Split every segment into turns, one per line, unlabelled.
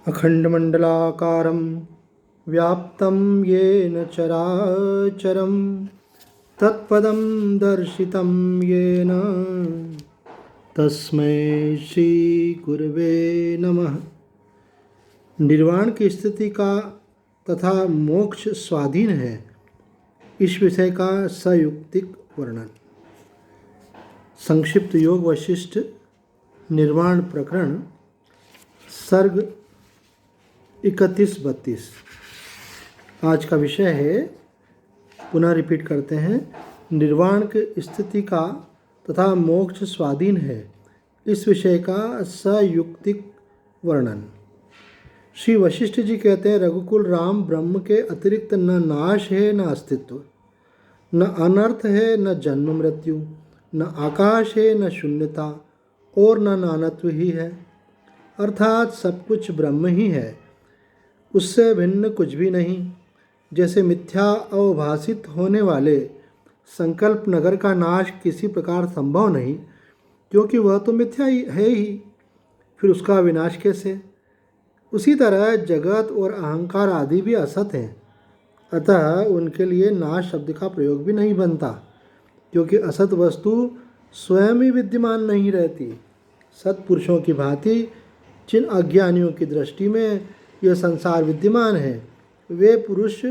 अखंडमंडलाकारं व्याप्तं येन चराचरं तत्पदं दर्शितं येन तस्मै श्री गुरवे नमः। निर्वाण की स्थिति का तथा मोक्ष स्वाधीन है, इस विषय का सयुक्तिक वर्णन। संक्षिप्त योग वशिष्ठ निर्वाण प्रकरण सर्ग 31-32। आज का विषय है, पुनः रिपीट करते हैं, निर्वाण की स्थिति का तथा मोक्ष स्वाधीन है, इस विषय का सयुक्तिक वर्णन। श्री वशिष्ठ जी कहते हैं, रघुकुल राम ब्रह्म के अतिरिक्त न नाश है न अस्तित्व, न अनर्थ है न जन्म मृत्यु, न आकाश है न शून्यता और न नानत्व ही है, अर्थात सब कुछ ब्रह्म ही है, उससे भिन्न कुछ भी नहीं। जैसे मिथ्या अवभाषित होने वाले संकल्प नगर का नाश किसी प्रकार संभव नहीं, क्योंकि वह तो मिथ्या ही है ही, फिर उसका विनाश कैसे। उसी तरह जगत और अहंकार आदि भी असत हैं, अतः उनके लिए नाश शब्द का प्रयोग भी नहीं बनता, क्योंकि असत वस्तु स्वयं ही विद्यमान नहीं रहती। सत्पुरुषों की भांति जिन अज्ञानियों की दृष्टि में यह संसार विद्यमान है, वे पुरुष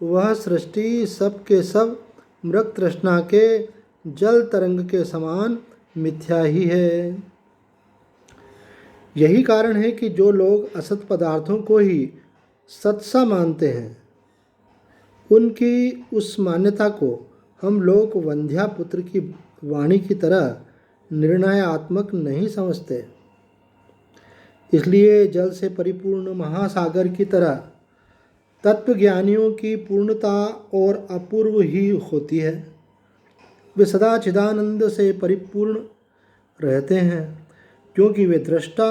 वह सृष्टि सब के सब मृग तृष्णा के जल तरंग के समान मिथ्या ही है। यही कारण है कि जो लोग असत पदार्थों को ही सत्सा मानते हैं, उनकी उस मान्यता को हम लोग वंध्या पुत्र की वाणी की तरह निर्णयात्मक नहीं समझते। इसलिए जल से परिपूर्ण महासागर की तरह तत्वज्ञानियों की पूर्णता और अपूर्व ही होती है। वे सदा चिदानंद से परिपूर्ण रहते हैं, क्योंकि वे दृष्टा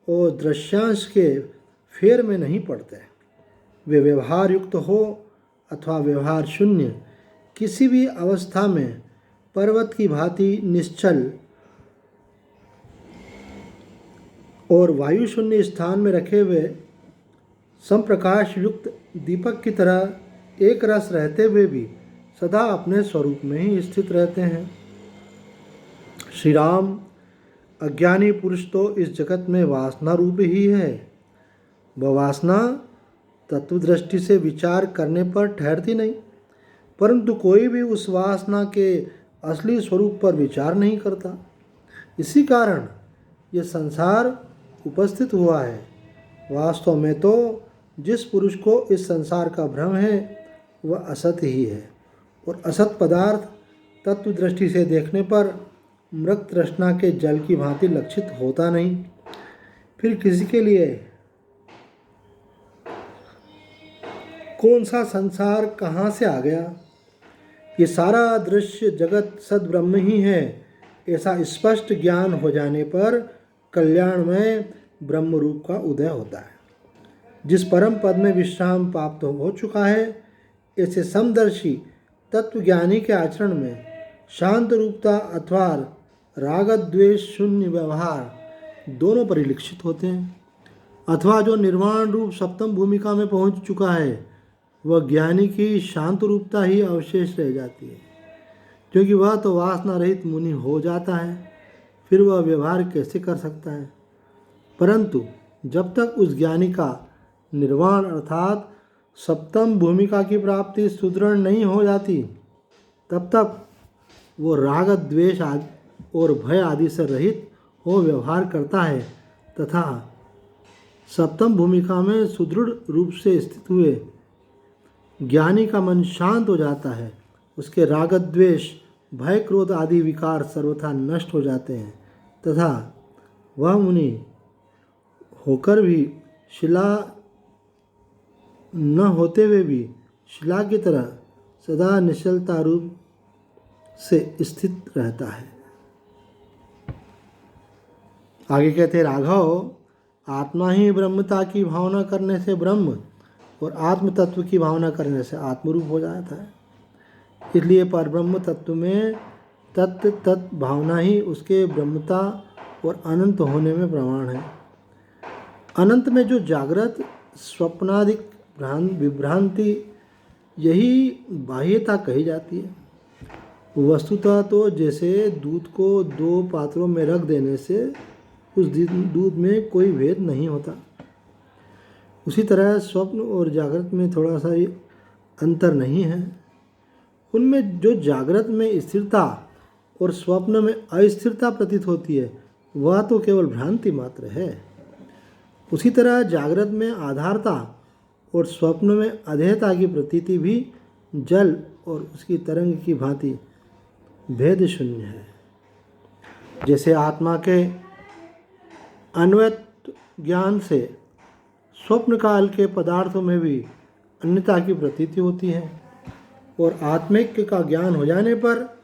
और दृश्यांश के फेर में नहीं पड़ते। वे व्यवहार युक्त हो अथवा व्यवहार शून्य, किसी भी अवस्था में पर्वत की भांति निश्चल और वायु शून्य स्थान में रखे हुए समप्रकाश युक्त दीपक की तरह एक रस रहते हुए भी सदा अपने स्वरूप में ही स्थित रहते हैं। श्री राम, अज्ञानी पुरुष तो इस जगत में वासना रूप ही है। वह वासना तत्वदृष्टि से विचार करने पर ठहरती नहीं, परंतु कोई भी उस वासना के असली स्वरूप पर विचार नहीं करता। इसी कारण यह संसार उपस्थित हुआ है। वास्तव में तो जिस पुरुष को इस संसार का भ्रम है, वह असत ही है, और असत पदार्थ तत्व दृष्टि से देखने पर मृग तृष्णा के जल की भांति लक्षित होता नहीं। फिर किसी के लिए कौन सा संसार कहाँ से आ गया। ये सारा दृश्य जगत सद्ब्रह्म ही है, ऐसा स्पष्ट ज्ञान हो जाने पर कल्याण में ब्रह्म रूप का उदय होता है। जिस परम पद में विश्राम प्राप्त हो चुका है, ऐसे समदर्शी तत्वज्ञानी के आचरण में शांत रूपता अथवा राग द्वेष शून्य व्यवहार दोनों परिलक्षित होते हैं। अथवा जो निर्वाण रूप सप्तम भूमिका में पहुंच चुका है, वह ज्ञानी की शांत रूपता ही अवशेष रह जाती है, क्योंकि वह तो वासना रहित मुनि हो जाता है। फिर वह व्यवहार कैसे कर सकता है। परंतु जब तक उस ज्ञानी का निर्वाण अर्थात सप्तम भूमिका की प्राप्ति सुदृढ़ नहीं हो जाती, तब तक वो राग द्वेष और भय आदि से रहित हो व्यवहार करता है, तथा सप्तम भूमिका में सुदृढ़ रूप से स्थित हुए ज्ञानी का मन शांत हो जाता है। उसके राग द्वेष भय क्रोध आदि विकार सर्वथा नष्ट हो जाते हैं, तथा वह मुनि होकर भी शिला न होते हुए भी शिला की तरह सदा निश्चलता रूप से स्थित रहता है। आगे कहते हैं, राघव, आत्मा ही ब्रह्मता की भावना करने से ब्रह्म और आत्म तत्व की भावना करने से आत्मरूप हो जाता है। इसलिए परब्रह्म तत्व में तत् भावना ही उसके ब्रह्मता और अनंत होने में प्रमाण है। अनंत में जो जागृत स्वप्नादिक विभ्रांति, यही बाह्यता कही जाती है। वस्तुतः तो जैसे दूध को दो पात्रों में रख देने से उस दूध में कोई भेद नहीं होता, उसी तरह स्वप्न और जागृत में थोड़ा सा अंतर नहीं है। उनमें जो जागृत में स्थिरता और स्वप्न में अस्थिरता प्रतीत होती है, वह तो केवल भ्रांति मात्र है। उसी तरह जागृत में आधारता और स्वप्न में अधेयता की प्रतीति भी जल और उसकी तरंग की भांति भेद शून्य है। जैसे आत्मा के अन्वयत ज्ञान से स्वप्न काल के पदार्थों में भी अन्यता की प्रतीति होती है, और आत्मिक का ज्ञान हो जाने पर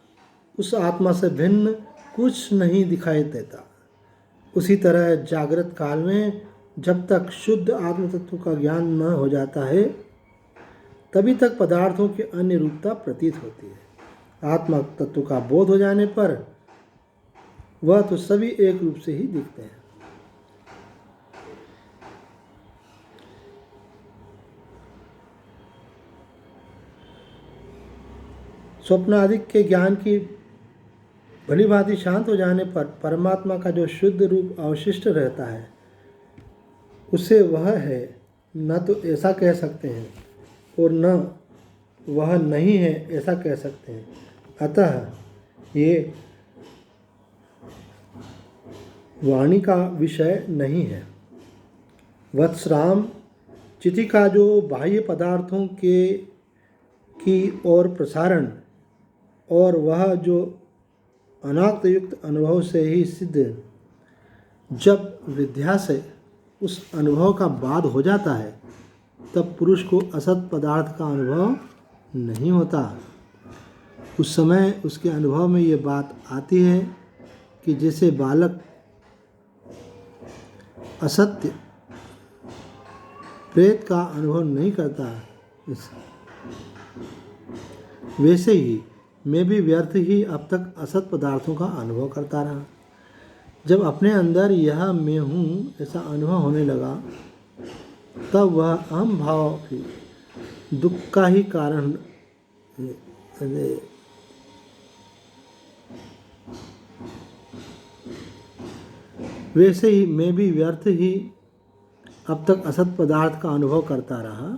उस आत्मा से भिन्न कुछ नहीं दिखाई देता। उसी तरह जागृत काल में जब तक शुद्ध आत्म तत्व का ज्ञान न हो जाता है, तभी तक पदार्थों की अन्य रूपता प्रतीत होती है। आत्मा तत्व का बोध हो जाने पर वह तो सभी एक रूप से ही दिखते हैं। स्वप्नादिक के ज्ञान की भली भांति शांत हो जाने पर परमात्मा का जो शुद्ध रूप अवशिष्ट रहता है, उससे वह है न तो ऐसा कह सकते हैं और न वह नहीं है ऐसा कह सकते हैं। अतः ये वाणी का विषय नहीं है। वत्सराम, चिति का जो बाह्य पदार्थों की ओर प्रसारण और वह जो अनाक्त युक्त अनुभव से ही सिद्ध, जब विद्या से उस अनुभव का बाद हो जाता है, तब पुरुष को असत पदार्थ का अनुभव नहीं होता। उस समय उसके अनुभव में ये बात आती है कि जैसे बालक असत्य प्रेत का अनुभव नहीं करता, वैसे ही मैं भी व्यर्थ ही अब तक असत पदार्थों का अनुभव करता रहा। जब अपने अंदर यह मैं हूँ ऐसा अनुभव होने लगा, तब वह अहम भाव भी दुख का ही कारण वैसे ही मैं भी व्यर्थ ही अब तक असत पदार्थ का अनुभव करता रहा।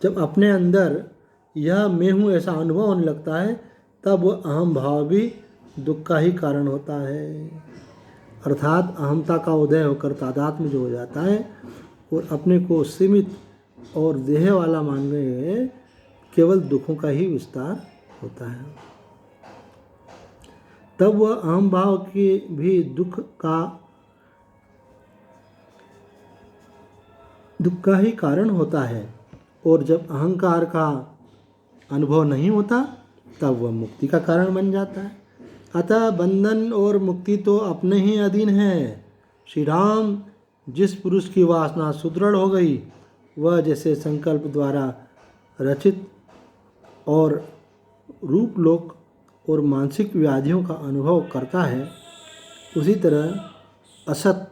जब अपने अंदर यह मैं हूँ ऐसा अनुभव होने लगता है, तब वह अहम भाव भी दुख का ही कारण होता है। अर्थात अहमता का उदय होकर तादात्म्य जो हो जाता है और अपने को सीमित और देह वाला मानने में केवल दुखों का ही विस्तार होता है। तब वह अहम भाव की भी दुख का ही कारण होता है, और जब अहंकार का अनुभव नहीं होता, तब वह मुक्ति का कारण बन जाता है। अतः बंधन और मुक्ति तो अपने ही अधीन है। श्री राम, जिस पुरुष की वासना सुदृढ़ हो गई, वह जैसे संकल्प द्वारा रचित और रूपलोक और मानसिक व्याधियों का अनुभव करता है, उसी तरह असत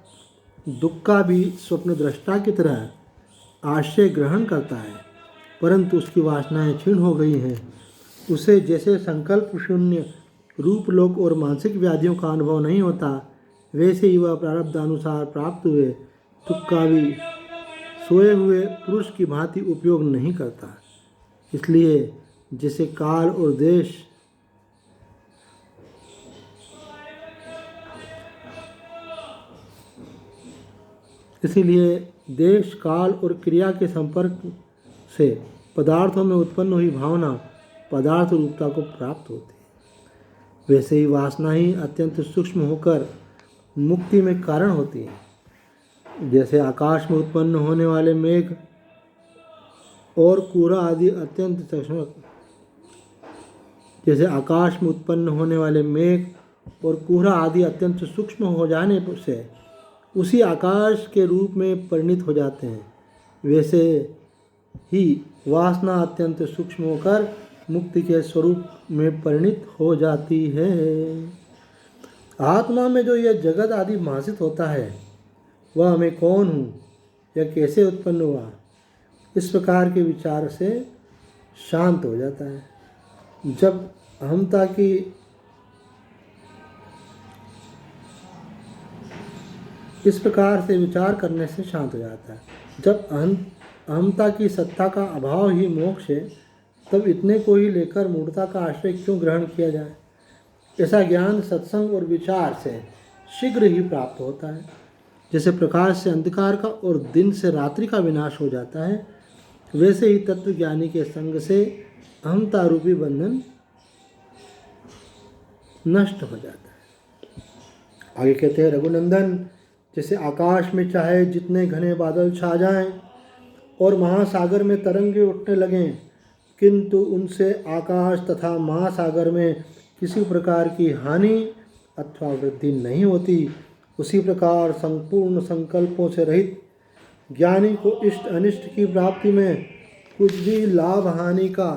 दुख का भी स्वप्न दृष्टा की तरह आश्रय ग्रहण करता है, परंतु उसकी वासनाएं क्षीण हो गई हैं। उसे जैसे संकल्प शून्य रूपलोक और मानसिक व्याधियों का अनुभव नहीं होता, वैसे ही वह प्रारब्धानुसार प्राप्त हुए दुख का भी सोए हुए पुरुष की भांति उपयोग नहीं करता। इसलिए जैसे काल और देश काल और क्रिया के संपर्क से पदार्थों में उत्पन्न हुई भावना पदार्थ रूपता को प्राप्त होती है, वैसे ही वासना ही अत्यंत सूक्ष्म होकर मुक्ति में कारण होती है। जैसे आकाश में उत्पन्न होने वाले मेघ और कोहरा आदि अत्यंत सूक्ष्म हो जाने से उसी आकाश के रूप में परिणित हो जाते हैं, वैसे ही वासना अत्यंत सूक्ष्म होकर मुक्ति के स्वरूप में परिणित हो जाती है। आत्मा में जो यह जगत आदि भाषित होता है, वह मैं कौन हूँ यह कैसे उत्पन्न हुआ, इस प्रकार के विचार से शांत हो जाता है। जब अहंता की इस प्रकार से विचार करने से शांत हो जाता है। जब अहंता की सत्ता का अभाव ही मोक्ष है, तब इतने को ही लेकर मूढ़ता का आश्रय क्यों ग्रहण किया जाए। ऐसा ज्ञान सत्संग और विचार से शीघ्र ही प्राप्त होता है। जैसे प्रकाश से अंधकार का और दिन से रात्रि का विनाश हो जाता है, वैसे ही तत्वज्ञानी के संग से अहंता रूपी बंधन नष्ट हो जाता है। आगे कहते हैं, रघुनंदन, जैसे आकाश में चाहे जितने घने बादल छा जाएं और महासागर में तरंगे उठने लगें, किंतु उनसे आकाश तथा महासागर में किसी प्रकार की हानि अथवा वृद्धि नहीं होती, उसी प्रकार संपूर्ण संकल्पों से रहित ज्ञानी को इष्ट अनिष्ट की प्राप्ति में कुछ भी लाभ हानि का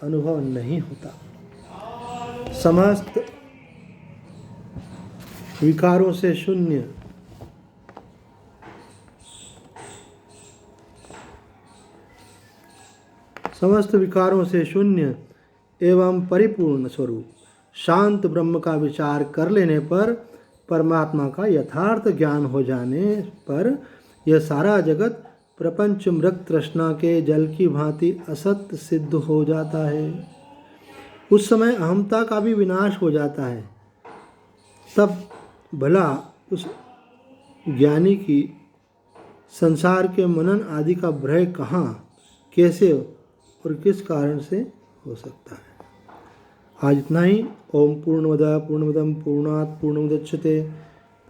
अनुभव नहीं होता। समस्त विकारों से शून्य, समस्त विकारों से शून्य एवं परिपूर्ण स्वरूप शांत ब्रह्म का विचार कर लेने पर परमात्मा का यथार्थ ज्ञान हो जाने पर यह सारा जगत प्रपंच मृग तृष्णा के जल की भांति असत सिद्ध हो जाता है। उस समय अहंता का भी विनाश हो जाता है। तब भला उस ज्ञानी की संसार के मनन आदि का भय कहाँ, कैसे और किस कारण से हो सकता है। आज इतना ही। ओम पूर्णमदः पूर्णमिदं पूर्णात् पूर्णमुदच्यते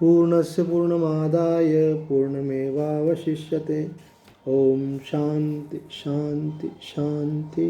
पूर्णस्य पूर्णमादाय पूर्णमेवावशिष्यते। ओम शांति शांति शांति।